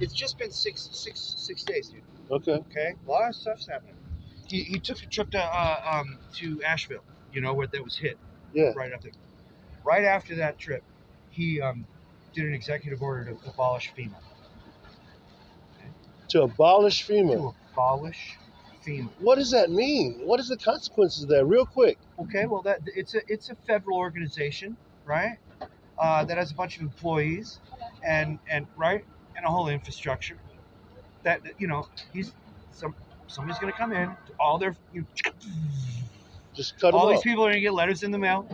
It's just been six days, dude. Okay. Okay, a lot of stuff's happening. He took a trip to Asheville. You know where that was hit. Yeah. Right up there. Right after that trip, he did an executive order to abolish FEMA. To abolish FEMA. To abolish FEMA. What does that mean? What is the consequences of that? Real quick. Okay, well that it's a federal organization, right? That has a bunch of employees, and right, and a whole infrastructure. That somebody's going to come in. All their just cut all them these off. people are going to get letters in the mail.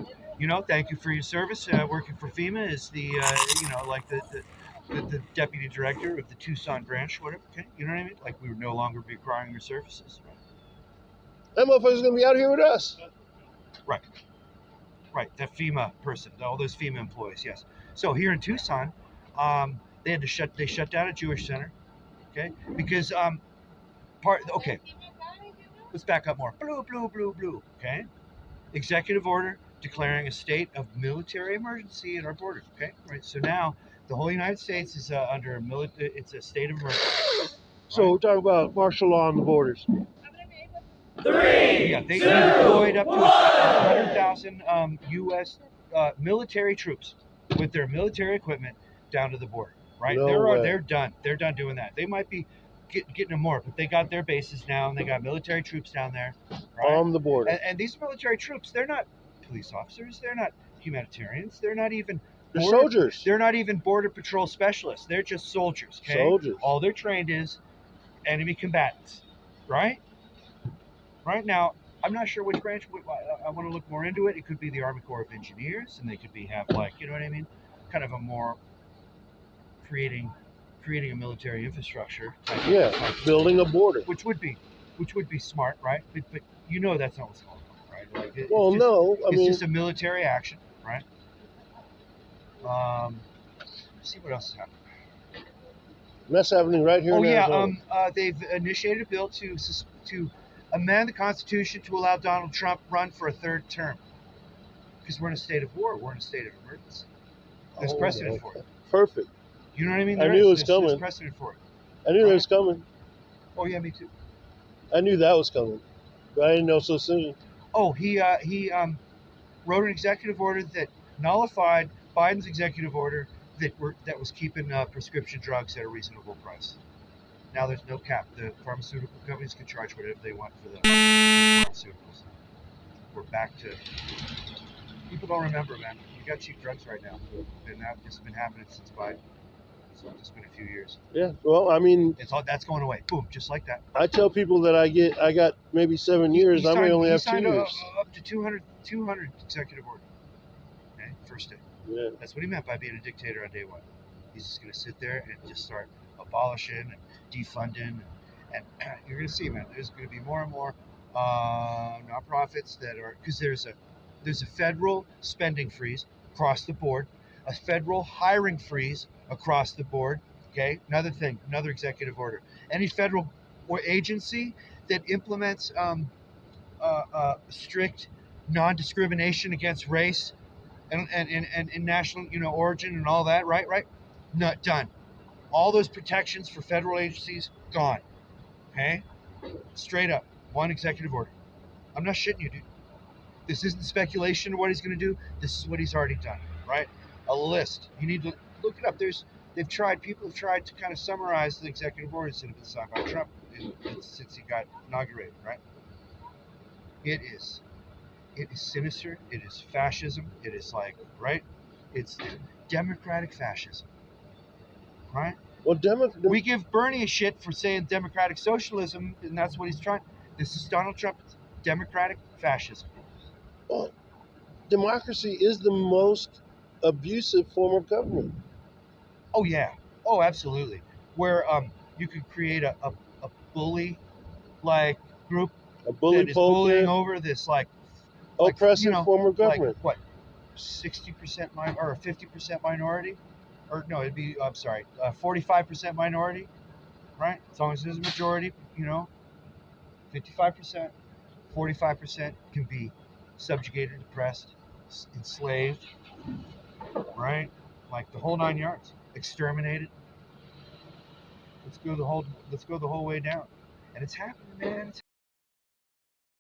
Thank you for your service. Working for FEMA is the like the deputy director of the Tucson branch, whatever. Okay, you know what I mean? Like we would no longer be requiring your services. That motherfucker's gonna be out here with us. Right. That FEMA person, all those FEMA employees. Yes. So here in Tucson, they shut down a Jewish center. Okay, because let's back up more. Blue. Okay, executive order declaring a state of military emergency at our border. Okay, right. So now the whole United States is under it's a state of emergency. So we're talking about martial law on the borders. 3, yeah, they deployed up to 100,000 U.S. Military troops with their military equipment down to the border. Right, they're done. They're done doing that. They might be getting them more, but they got their bases now, and they got military troops down there. Right? On the border. And these military troops, they're not police officers. They're not humanitarians. They're not even soldiers. They're not even border patrol specialists. They're just soldiers. Okay? Soldiers. All they're trained is enemy combatants. Right? Right now, I'm not sure which branch. I want to look more into it. It could be the Army Corps of Engineers, and they could have like, you know what I mean, kind of a more creating a military infrastructure. Yeah, building a border. Which would be smart, right? But that's not what's going on, right? Like it's just a military action, right? Let's see what else is happening. That's happening right here in Arizona. They've initiated a bill to amend the Constitution to allow Donald Trump run for a third term. Because we're in a state of war. We're in a state of emergency. There's precedent for it. Perfect. You know what I mean? I knew it was coming. There's precedent for it. I knew it was coming. Oh, yeah, me too. I knew that was coming. But I didn't know so soon. Oh, he wrote an executive order that nullified Biden's executive order that was keeping prescription drugs at a reasonable price. Now there's no cap. The pharmaceutical companies can charge whatever they want for the pharmaceuticals. We're back to... People don't remember, man. You got cheap drugs right now. And that's been happening since Biden. So it's been a few years. Yeah, well, I mean... That's going away. Boom, just like that. I tell people that I got maybe 7 years. I may only have 2 years. Up to 200 executive order. Okay, first day. Yeah. That's what he meant by being a dictator on day one. He's just going to sit there and just start abolishing and defunding. And you're going to see, man, there's going to be more and more nonprofits that are... Because there's a federal spending freeze across the board, a federal hiring freeze across the board. Okay, another executive order. Any federal or agency that implements strict non-discrimination against race and national origin and all that, right? Not done. All those protections for federal agencies gone. Okay, straight up, one executive order. I'm not shitting you, dude. This isn't speculation of what he's going to do. This is what he's already done, right? A list. You need to look it up. People have tried to kind of summarize the executive orders that have been signed by Trump since he got inaugurated, right? It is sinister. It is fascism. It is like, right? It's democratic fascism, right? Well, we give Bernie a shit for saying democratic socialism, and that's what he's trying. This is Donald Trump's democratic fascism. Well, democracy is the most abusive form of government. Oh yeah. Oh, absolutely. Where you could create a bully like group, a bully that is bullying over this oppressive form of government. Like what? 60% or 50% minority, or no, it'd be 45% minority, right? As long as there's a majority, 55%, 45% can be subjugated, oppressed, enslaved, right? Like the whole 9 yards, exterminated. Let's go the whole way down. And it's happening, man. It's